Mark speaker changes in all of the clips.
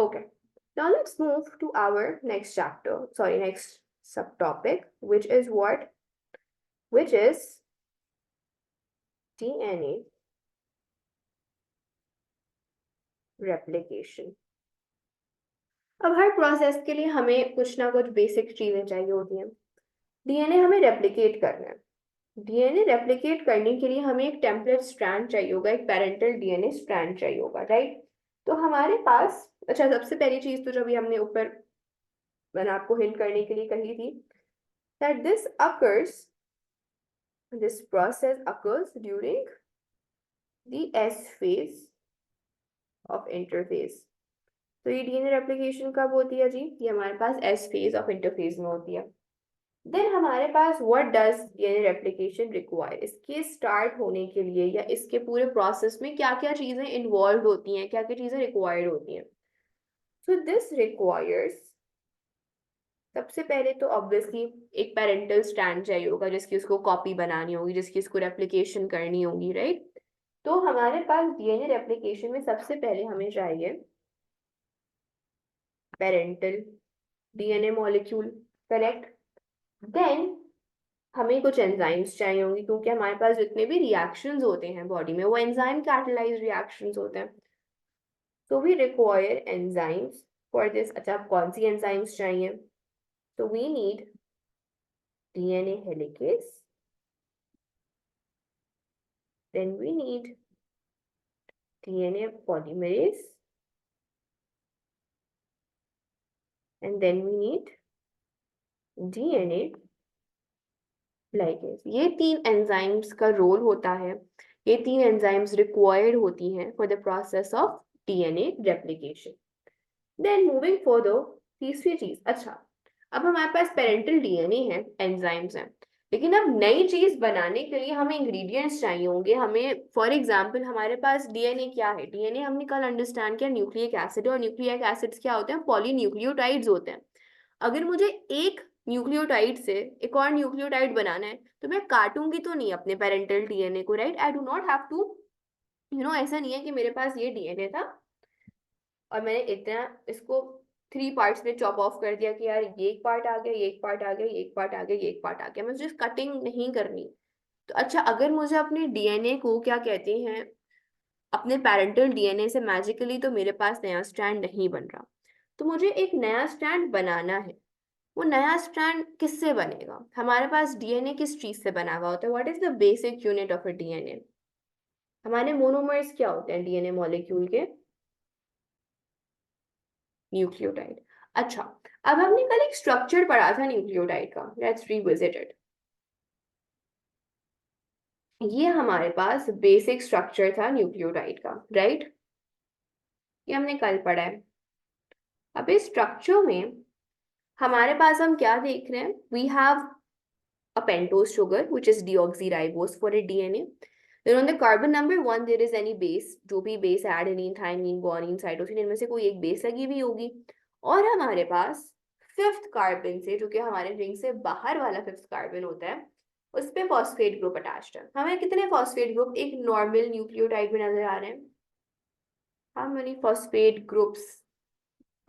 Speaker 1: Okay. Now let's move to our next chapter, sorry, next subtopic, which is what? Which is DNA replication. अब हर process के लिए हमें कुछ ना कुछ बेसिक चीजें चाहिए होती हैं. डीएनए हमें रेप्लिकेट करना है. डीएनए रेप्लिकेट करने के लिए हमें एक टेम्पलेट स्ट्रैंड चाहिए होगा, एक पेरेंटल डीएनए स्ट्रैंड चाहिए होगा, राइट? तो हमारे पास, अच्छा, सबसे पहली चीज तो जो भी हमने ऊपर मैंने आपको हिंट करने के लिए कही थी, that this process occurs during the S phase of interphase. तो ये डीएनए रेप्लिकेशन कब होती है जी? ये हमारे पास S phase of interphase में होती है. देन हमारे पास what does DNA replication require, इसके स्टार्ट होने के लिए या इसके पूरे प्रोसेस में क्या क्या चीजें इन्वॉल्व होती हैं, क्या क्या चीजें रिक्वायर्ड होती हैं. सो दिस रिक्वायर्स, सबसे पहले तो ऑब्वियसली एक पेरेंटल स्ट्रैंड चाहिए होगा जिसकी उसको कॉपी बनानी होगी, जिसकी उसको रेप्लिकेशन करनी होगी, राइट? तो हमारे पास डीएनए रेप्लिकेशन में सबसे पहले हमें चाहिए parental DNA molecule, correct? Then हमें कुछ एंजाइम्स चाहिए होंगे क्योंकि हमारे पास जितने भी रिएक्शंस होते हैं बॉडी में वो एंजाइम कैटलाइज्ड रिएक्शंस होते हैं. तो we require enzymes for this. अच्छा, कौन सी एंजाइम्स चाहिए? तो we need DNA helicase, then we need DNA polymerase, and then we need DNA ligase. ये 3 एंजाइम्स का रोल होता है. ये 3 एंजाइम्स रिक्वायर्ड होती हैं for the process of DNA replication. Then moving further, तीसरी चीज, अच्छा, अब हमारे पास पेरेंटल डीएनए है, एंजाइम्स हैं, लेकिन अब नई चीज बनाने के लिए हमें इंग्रेडिएंट्स चाहिए होंगे. हमें फॉर एग्जांपल हमारे पास डीएनए क्या है? डीएनए हमने कल अंडरस्टैंड किया न्यूक्लिक एसिड, और न्यूक्लिक एसिड्स क्या होते हैं? पॉलीन्यूक्लियोटाइड्स होते हैं. अगर मुझे एक न्यूक्लियोटाइड से एक और न्यूक्लियोटाइड बनाना है तो मैं काटूंगी तो नहीं अपने पेरेंटल डीएनए को, right? I do not have to, ऐसा नहीं है कि मेरे पास ये डीएनए था और मैंने इतना इसको 3 पार्ट्स में चॉप ऑफ कर दिया कि यार ये एक पार्ट आ गया, ये एक पार्ट आ गया, ये एक पार्ट आ गया, ये एक पार्ट आ गया. मुझे कटिंग नहीं करनी. तो अच्छा, अगर मुझे अपने डीएनए को क्या कहते हैं, अपने पेरेंटल डीएनए से मैजिकली तो मेरे पास नया स्ट्रैंड नहीं बन रहा, तो मुझे एक नया स्ट्रैंड बनाना है. वो नया स्ट्रैंड किससे बनेगा? हमारे पास डीएनए किस चीज से बना हुआ होता है? What is the basic unit of a DNA? हमारे मोनोमर्स क्या होते हैं डीएनए मॉलिक्यूल के? न्यूक्लियोटाइड. अच्छा, अब हमने कल एक स्ट्रक्चर पढ़ा था न्यूक्लियोटाइड का, लेट्स रिविजिट इट. ये हमारे पास बेसिक स्ट्रक्चर था न्यूक्लियोटाइड का, राइट? ये हमने कल पढ़ा है. अब इस स्ट्रक्चर में हमारे पास हम क्या देख रहे हैं? We have a pentose sugar which is deoxyribose for a DNA. Then on the carbon number 1 there is any base, जो भी base adenine, thymine, guanine, cytosine, इनमें से कोई एक base लगी हुई होगी. और हमारे पास 5th कार्बन से, जो कि हमारे रिंग से बाहर वाला 5th कार्बन होता है, उस पे फॉस्फेट ग्रुप अटैच्ड है. हमें कितने फॉस्फेट ग्रुप एक नॉर्मल न्यूक्लियोटाइड में नजर आ रहे हैं? How many phosphate groups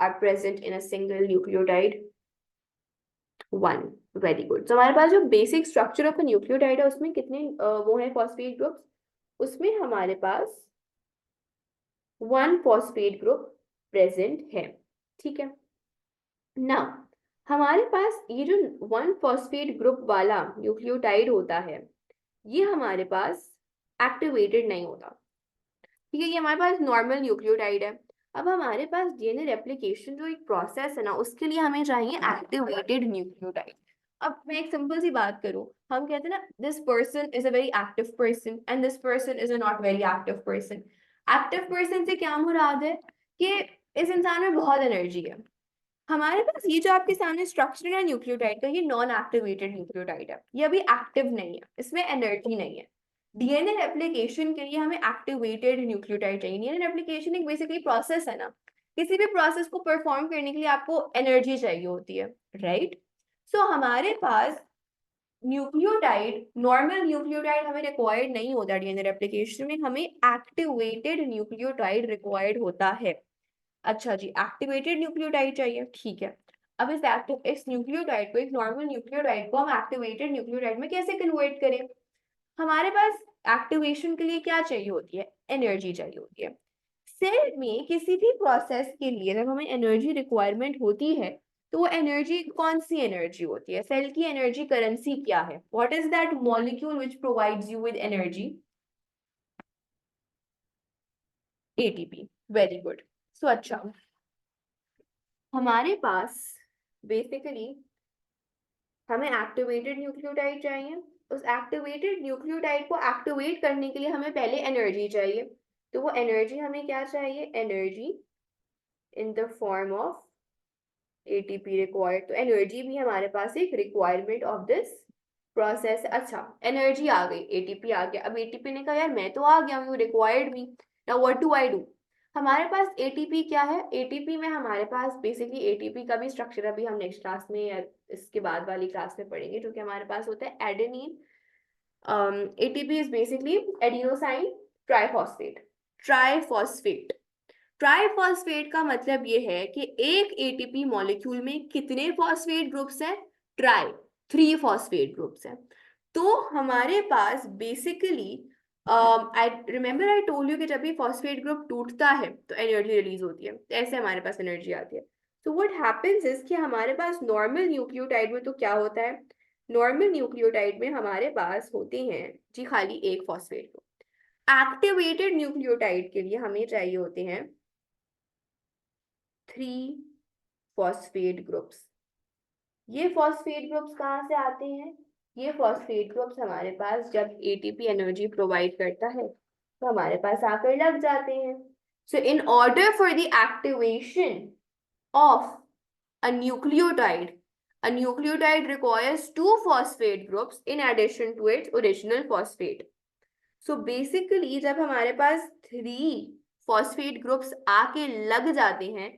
Speaker 1: are present in a single nucleotide? 1. Very good. तो हमारे पास जो बेसिक स्ट्रक्चर ऑफ न्यूक्लियोटाइड है उसमें कितने वो है फॉस्फेट ग्रुप्स? उसमें हमारे पास 1 फॉस्फेट ग्रुप प्रेजेंट है. ठीक है ना? हमारे पास ये जो 1 फॉस्फेट ग्रुप वाला न्यूक्लियोटाइड होता है, ये हमारे पास एक्टिवेटेड नहीं होता. ठीक है, ये हमारे पास नॉर्मल न्यूक्लियोटाइड है. अब हमारे पास डीएनए रेप्लिकेशन जो एक प्रोसेस है ना, उसके लिए हमें चाहिए एक्टिवेटेड न्यूक्लियोटाइड. अब मैं एक सिंपल सी बात करूं, हम कहते हैं ना this person is a very active person and this person is a not very active person. Active person से क्या मुराद है? कि इस इंसान में बहुत एनर्जी है. हमारे पास ये जो आपके सामने स्ट्रक्चर है न्यूक्लियोटाइड का, ये नॉन एक्टिवेटेड न्यूक्लियोटाइड है, ये अभी एक्टिव नहीं है, इसमें एनर्जी नहीं है. डीएनए रेप्लिकेशन के लिए हमें एक्टिवेटेड न्यूक्लियोटाइड चाहिए. डीएनए रेप्लिकेशन एक बेसिकली प्रोसेस है ना, किसी भी प्रोसेस को परफॉर्म करने के लिए आपको एनर्जी चाहिए होती है, राइट? सो हमारे पास न्यूक्लियोटाइड, नॉर्मल न्यूक्लियोटाइड हमें रिक्वायर्ड नहीं होता. डीएनए रेप्लिकेशन में हमें एक्टिवेटेड न्यूक्लियोटाइड रिक्वायर्ड होता है. अच्छा जी, एक्टिवेटेड न्यूक्लियोटाइड चाहिए, ठीक है। अब इस न्यूक्लियोटाइड को, एक नॉर्मल न्यूक्लियोटाइड को हम एक्टिवेटेड न्यूक्लियोटाइड में कैसे कन्वर्ट करें? हमारे पास एक्टिवेशन के लिए क्या चाहिए होती है? एनर्जी चाहिए होती है। सेल में किसी भी प्रोसेस के लिए जब हमें एनर्जी रिक्वायरमेंट होती है, तो वो एनर्जी कौन सी एनर्जी होती है? सेल की एनर्जी करेंसी क्या है? What is that molecule which provides you with energy? ATP. Very good. So अच्छा, हमारे पास बेसिकली हमें एक्टिवेटेड न्यूक्लियोटाइड चाहिए। उस एक्टिवेटेड न्यूक्लियोटाइड को एक्टिवेट करने के लिए हमें पहले एनर्जी चाहिए। तो वो एनर्जी हमें क्या चाहिए? Energy in the form of ATP required. तो एनर्जी भी हमारे पास एक रिक्वायरमेंट ऑफ दिस प्रोसेस। अच्छा, एनर्जी आ गई, एटीपी आ गया। अब एटीपी ने कहा यार मैं तो आ गया हूँ, रिक्वायर्ड भी। Now what do I do? हमारे पास एटीपी क्या है? एटीपी में हमारे पास बेसिकली एटीपी का भी स्ट्रक्चर अभी हम नेक्स्ट क्लास में या इसके बाद वाली क्लास में पढ़ेंगे, जो कि हमारे पास होता है adenine. ATP is basically adenosine triphosphate. Triphosphate triphosphate का मतलब ये है कि एक एटीपी मॉलिक्यूल में कितने फॉस्फेट ग्रुप्स हैं? ट्राई, 3 फॉस्फेट ग्रुप्स हैं। तो हमारे पास basically I remember I told you कि जब भी फॉस्फेट ग्रुप टूटता है तो एनर्जी रिलीज होती है, तो ऐसे हमारे पास एनर्जी आती है। तो व्हाट हैपेंस इज कि हमारे पास नॉर्मल न्यूक्लियोटाइड में तो क्या होता है? नॉर्मल न्यूक्लियोटाइड में हमारे पास होते हैं जी खाली एक फॉस्फेट ग्रुप। एक्टिवेटेड न्यूक्लियोटाइड के लिए हमें चाहिए होते हैं 3 फॉस्फेट ग्रुप्स। ये फॉस्फेट ग्रुप्स कहाँ से आते हैं? ये फॉस्फेट ग्रुप्स हमारे पास जब एटीपी एनर्जी प्रोवाइड करता है तो हमारे पास आकर लग जाते हैं। So in order for the activation of a nucleotide, a nucleotide requires 2 phosphate groups in addition to its original phosphate. So basically जब हमारे पास 3 phosphate groups आके लग जाते हैं,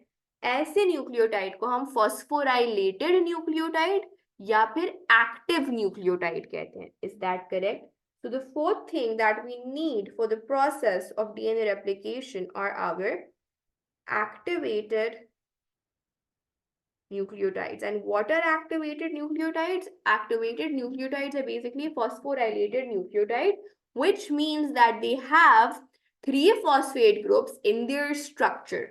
Speaker 1: ऐसे न्यूक्लियोटाइड को हम फॉस्फोराइलेटेड न्यूक्लियोटाइड या फिर एक्टिव न्यूक्लियोटाइड कहते हैं। Is that correct? So the fourth thing that we need for the process of DNA replication are our activated nucleotides. And what are activated nucleotides? Activated nucleotides are basically phosphorylated nucleotide, which means that they have 3 phosphate groups in their structure.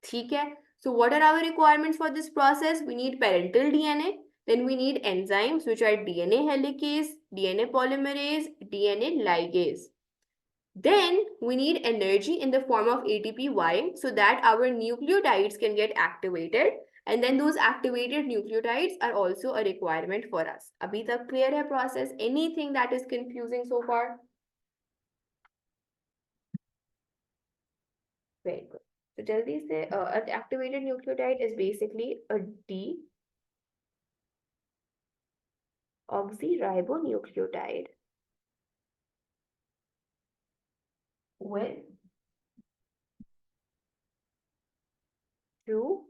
Speaker 1: ठीक है? So what are our requirements for this process? We need parental DNA, then we need enzymes which are DNA helicase, DNA polymerase, DNA ligase. Then we need energy in the form of ATPY so that our nucleotides can get activated, and then those activated nucleotides are also a requirement for us. Abhi tak clear hai process? Anything that is confusing so far? Very good. So jaldi se, an activated nucleotide is basically a deoxyribonucleotide with 2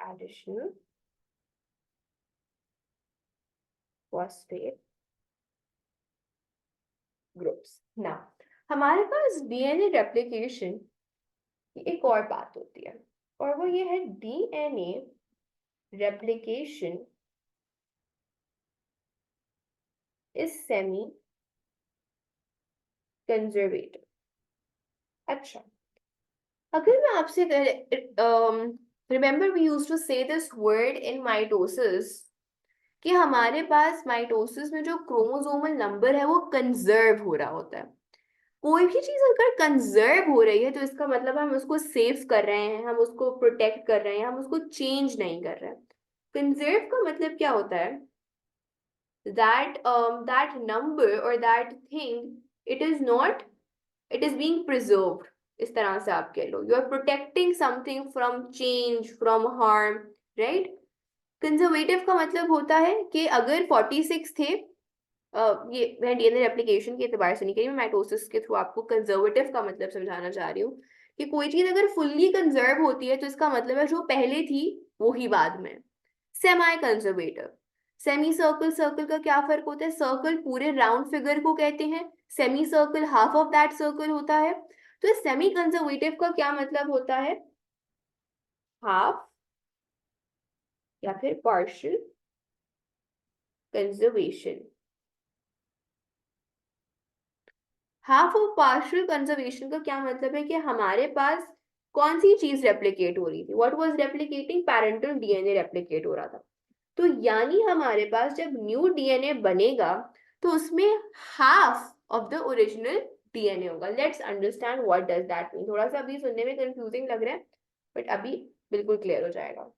Speaker 1: additional phosphate groups. Now, हमारे पास DNA replication की एक और बात होती है, और वो ये है DNA replication is semi conservative. अच्छा, अगर मैं आपसे रिमेंबर वी यूज्ड टू से दिस वर्ड इन माइटोसिस कि हमारे पास माइटोसिस में जो क्रोमोसोमल नंबर है वो कंजर्व हो रहा होता है। कोई भी चीज अगर कंजर्व हो रही है तो इसका मतलब हम उसको सेव कर रहे हैं, हम उसको प्रोटेक्ट कर रहे हैं, हम उसको चेंज नहीं कर रहे हैं। कंजर्व का मतलब क्या होता है? that number or that thing, it is not, it is being preserved। इस तरह से आप कह लो, you are protecting something from change, from harm, right? Conservative का मतलब होता है कि अगर 46 थे, ये मैं डीएनए रेप्लिकेशन के एतबार से नहीं कह रही, मैं माइटोसिस के थ्रू आपको कंजर्वेटिव का मतलब समझाना चाह रही हूँ कि कोई चीज अगर फुल्ली कंजर्व होती है तो इसका मतलब है जो पहले थी वो ही बाद में। Semi conservative, semi circle, circle का क्या फर्क होता है? सर्कल पूरे राउंड फिगर को कहते हैं, semi circle half of that circle होता है। तो सेमी कंजर्वेटिव का क्या मतलब होता है? हाफ या फिर partial conservation. Half of partial conservation का क्या मतलब है कि हमारे पास कौन सी चीज रेप्लिकेट हो रही थी? What was replicating? Parental DNA replicate हो रहा था। तो यानी हमारे पास जब न्यू डीएनए बनेगा तो उसमें half of the original DNA होगा। Let's understand what does that mean. थोड़ा सा अभी सुनने में कंफ्यूजिंग लग रहा है बट अभी बिल्कुल क्लियर हो जाएगा।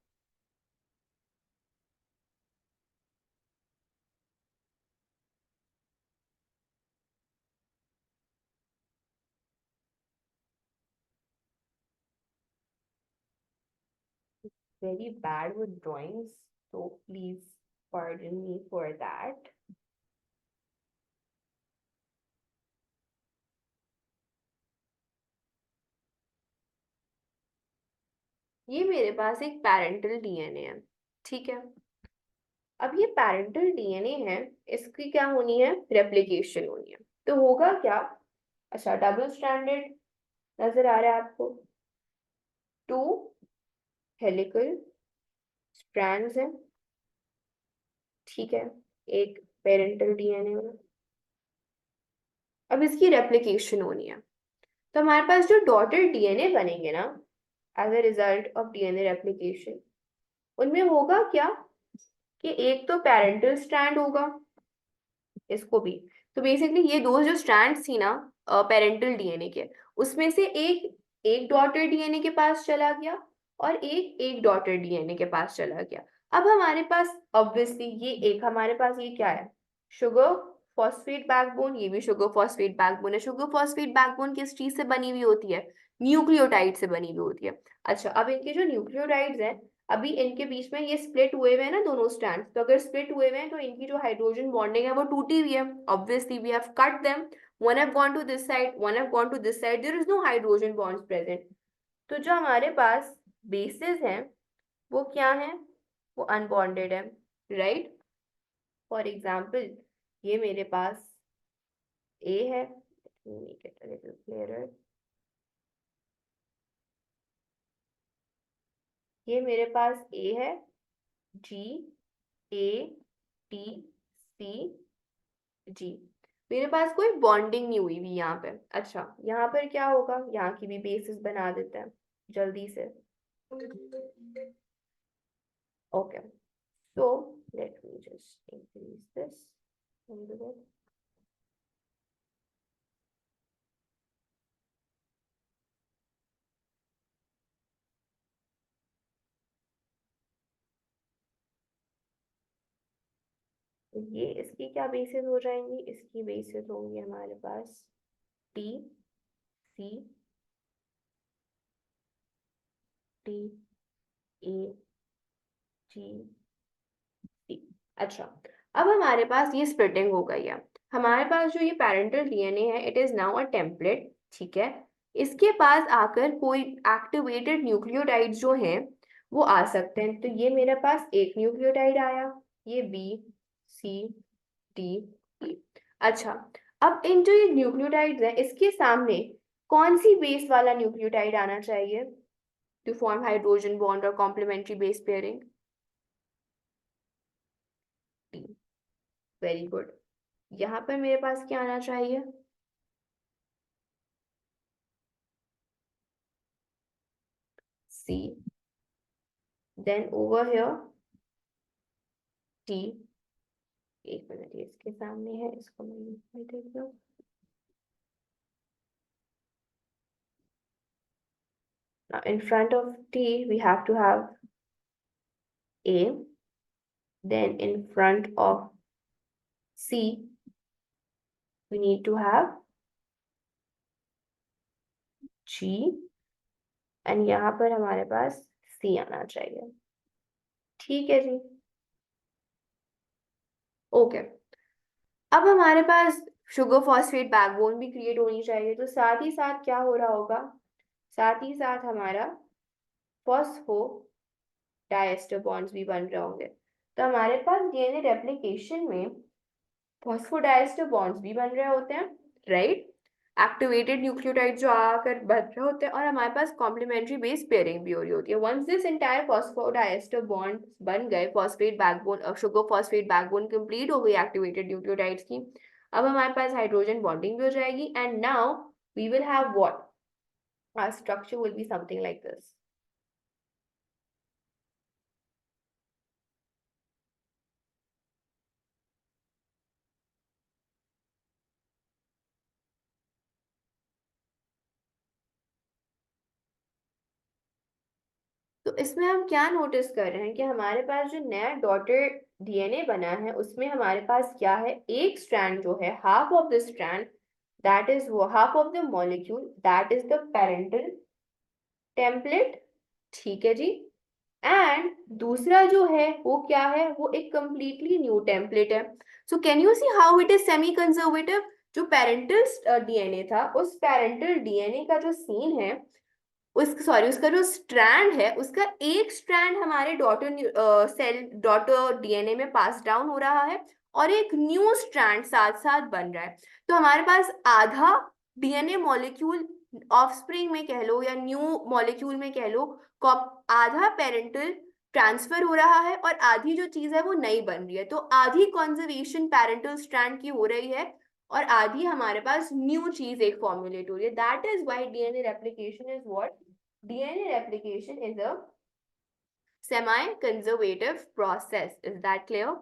Speaker 1: Very bad with drawings, so please pardon me for that. ये मेरे पास एक पैरेंटल डीएनए है, ठीक है। अब ये पैरेंटल डीएनए है, इसकी क्या होनी है? रेप्लिकेशन होनी है। तो होगा क्या? अच्छा, डबल स्ट्रैंडेड नजर आ रहा है आपको? टू हेलिकल स्ट्रैंड्स हैं, ठीक है, एक पेरेंटल डीएनए में। अब इसकी रेप्लिकेशन होनी है। तो हमारे पास जो डॉटर डीएनए बनेंगे ना, as a result of DNA replication, उनमें होगा क्या कि एक तो पेरेंटल स्ट्रैंड होगा, इसको भी। तो बेसिकली ये दो जो स्ट्रैंड्स थी ना पेरेंटल डीएनए के, उसमें से एक एक डॉटर डीएनए के पास चला गया और एक एक डॉटर डीएनए के पास चला गया। अब हमारे पास ऑब्वियसली ये एक, हमारे पास ये क्या है? Sugar phosphate backbone. ये भी शुगर फॉस्फेट बैकबोन है। शुगर फॉस्फेट बैकबोन किस चीज से बनी हुई होती है? न्यूक्लियोटाइड से बनी हुई होती है। अच्छा, अब इनके जो न्यूक्लियोटाइड्स हैं, अभी इनके बीच में ये स्प्लिट हुए हुए हैं ना दोनों स्ट्रैंड्स, तो अगर स्प्लिट हुए हुए हैं तो इनकी जो हाइड्रोजन बॉन्डिंग है वो टूटी हुई है। Obviously we have cut them, one have gone to this side, one have gone to this side, there is no hydrogen bonds present. तो जो हमारे पास बेसेस हैं वो क्या है? वो अनबॉन्डेड है, राइट? फॉर एग्जाम्पल, ये मेरे पास ए है, make it a little clearer. ये मेरे पास ए है, जी, ए, टी, सी, जी। मेरे पास कोई बॉन्डिंग नहीं हुई भी यहाँ पे। अच्छा, यहाँ पर क्या होगा? यहाँ की भी बेसिस बना देते हैं जल्दी से। Okay, so let me just increase this a little bit. ये इसकी क्या बेसिस हो जाएंगी? इसकी बेसिस होंगी हमारे पास टी, सी, टी, ए, जी, सी। अच्छा, अब हमारे पास ये स्प्लिटिंग हो गई है। हमारे पास जो ये पेरेंटल डीएनए है, it is now a template, ठीक है। इसके पास आकर कोई एक्टिवेटेड न्यूक्लियोटाइड जो हैं वो आ सकते हैं। तो ये मेरे पास एक न्यूक्लियोटाइड आया, ये बी, सी, डी, ई। अच्छा, अब इन जो ये न्यूक्लियोटाइड्स हैं, इसके सामने कौन सी बेस वाला न्यूक्लियोटाइड आना चाहिए टू फॉर्म हाइड्रोजन बॉन्ड और complementary base pairing? D. Very good. यहाँ पर मेरे पास क्या आना चाहिए? C. Then over here T. एक मिनट, ये इसके सामने है, इसको मैं देख लूं। Now in front of T we have to have A, then in front of C we need to have G, and यहाँ पर हमारे पास C आना चाहिए। ठीक है जी, ओके। अब हमारे पास शुगर फॉस्फेट बैकबोन भी क्रिएट होनी चाहिए, तो साथ ही साथ क्या हो रहा होगा? साथ ही साथ हमारा फॉस्फो डाइएस्टर बॉन्ड्स भी बन रहे होंगे। तो हमारे पास डीएनए रेप्लिकेशन में फॉस्फोडाइएस्टर बॉन्ड्स भी बन रहे होते हैं राइट, एक्टिवेटेड न्यूक्लियोटाइड जो आकर बन रहे होते हैं और हमारे पास कॉम्प्लीमेंट्री बेस पेयरिंग भी हो रही होती है। Once this entire phosphodiester bond बन गए, phosphate backbone, sugar phosphate backbone complete हो गई एक्टिवेटेड न्यूक्लियोटाइड्स की, अब हमारे पास हाइड्रोजन बॉन्डिंग भी हो जाएगी and now we will have what, our structure will be something like this. तो इसमें हम क्या नोटिस कर रहे हैं कि हमारे पास जो नया डॉटेड डीएनए बना है उसमें हमारे पास क्या है, एक स्ट्रैंड जो है, half of the strand, that is वो half of the molecule that is the parental template, ठीक है जी। एंड दूसरा जो है वो क्या है, वो एक कंप्लीटली न्यू टेम्पलेट है। So can you see how it is semi conservative. जो पेरेंटल डीएनए था, उस पेरेंटल डीएनए का जो सीन है, उसका जो स्ट्रैंड है, उसका एक स्ट्रैंड हमारे डॉटर सेल डॉटर डीएनए में पास डाउन हो रहा है और एक न्यू स्ट्रैंड साथ साथ बन रहा है। तो हमारे पास आधा डीएनए मॉलिक्यूल ऑफस्प्रिंग में कह लो या न्यू मॉलिक्यूल में कह लो, आधा पेरेंटल ट्रांसफर हो रहा है और आधी जो चीज है वो नई बन रही है। तो आधी कंजर्वेशन पेरेंटल स्ट्रैंड की हो रही है और आधी हमारे पास न्यू चीज एक फॉर्मुलेट हो रही है। That is why DNA replication is what, DNA replication is a semi-conservative process. Is that clear?